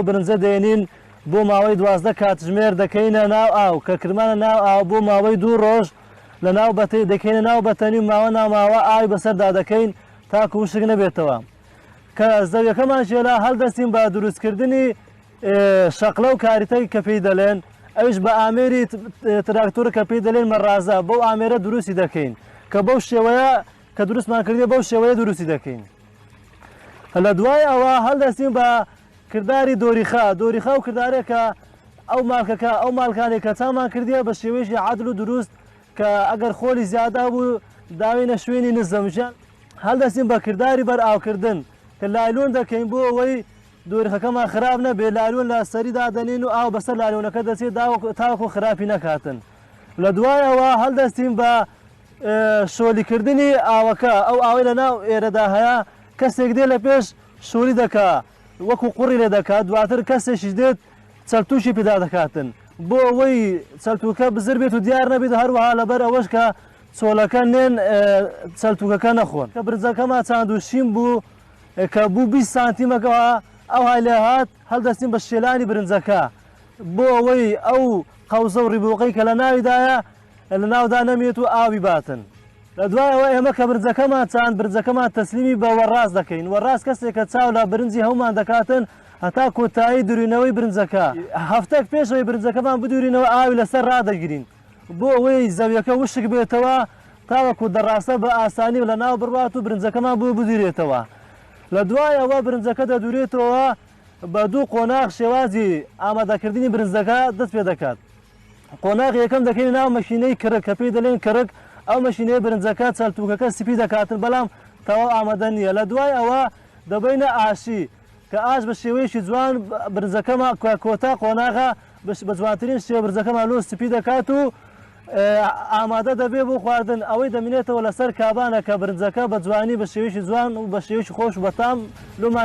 برنجە دێنین بۆ ماوەی 12 کاتژمێر دەکەینە ناو ئاو کە کرمانە ناو ئاو بۆ ماوەی 2 ڕۆژ لە ناو بەتەی دەکەینە ناو بەتەنی ماوە ناماوە ئاوی بەسەردا دەکەین تاکو وشک نەبێتەوە کە زەویەکەمان ژێلا هەڵدەستین بە دروستکردنی شەقلە و کاریتەی کە پێی دەڵێن ئەوش بە ئامێری تراکتۆر کە پێی دەڵێن مەڕازە بەو ئامێرە دروستی دەکەین کە بەو شێوەیە کە دروستمان کردێ بەو شێوەیە دروستی دەکەین لە دوای ئەوە هەڵدەستین بە کردداری دۆریخا و کردارێکە ئەو مالکەکە ئەو مالکانی کە چامان کردیە بە شێوەیەشی عادل و دروست کە ئەگەر خۆلی زیادا بوو داوینە شوێنی نزەمژان هەڵدەستین بە کردداری بەرئاوکردن کە لایلۆن دەکەین بۆ ئەوەی دۆریخەکەمان خراپ نەبێ لایلۆن لە سەریدا دەنین و ئاو بەسەر لایلۆنەکە دەچێت تاوەکو خراپی نەکاتن لە دوایەوە هەڵدەستین بە شۆلیکردنی ئاوەکە ئەو ئاوەی لە ناو ئێرەدا هەیە کەسێک دێ لە پێش شۆلی دەکا وەکو قوڕی لێ دەکات دواتر کەسێکیش دێت چەلتوشی پێدا دەکاتن بۆ ئەوەی چەلتوکە بزر بێت و دیار نەبێت هەروەها لەبەر ئەوەش کە چۆلەکە نێن چەلتوکەکە نەخۆن کە برنجەکەمان چاندوشین بوو کە بوو 20 سانتیمەکەەوە ئەو های لێ هات هەڵدەستین بە شێلانی برنجەکە بۆ ئەوەی ئەو قەوزە و ڕیبۆقەی کە لە ناویدایە لە ناودا نەمێت و ئاوی باتن لە دوایەوە ئێمە کە برنجەکەمان چاند برنجەکەمان تەسلیمی بە وەڕاست دەکەین وەڕاست کەسێک کە چاو لە برنجی هەومان دەکاتن هەتا کۆتایی دوورینەوەی برنجەکە هەفتەک پێشەوەی برنجەکەمان بدورینەوە ئاوی لەسەر ڕادەگرین بۆ ئەوەی زەویەکە وشک بێتەوە تاوەکو دەڕاستە بە ئاسانی لە ناو بڕات و برنجەکەمان بۆ بدورێتەوە لە دوایەوە برنجەکە دەدورێتەوە بە دوو قۆناغ شێوازی ئامادەکردنی برنجەکە دەست پێ دەکات قۆناغ یەکەم دەکەین ناو مەشینەی کرک کە پێی دەڵێن کرک ئەو مەشینەیە برنجەکە چەلتوکەکە سپی دەکاتن بەڵام تەواو ئامادە نییە لە دوای ئەوە دەبینە ئاشی کە ئاش بە شێوەیەکی جوان برنجەکەمان کۆتا قۆناغە بە جوانترین شێوە برنجەکەمان لۆ سپی دەکات و ئامادە دەبێ بۆ خواردن ئەوەی دەمێنێتەوە لەسەر کابانە کە برنجەکە بە جوانی بە شێوەیەکی جوان و بە شێوەیەکی خۆش بەتام لۆمان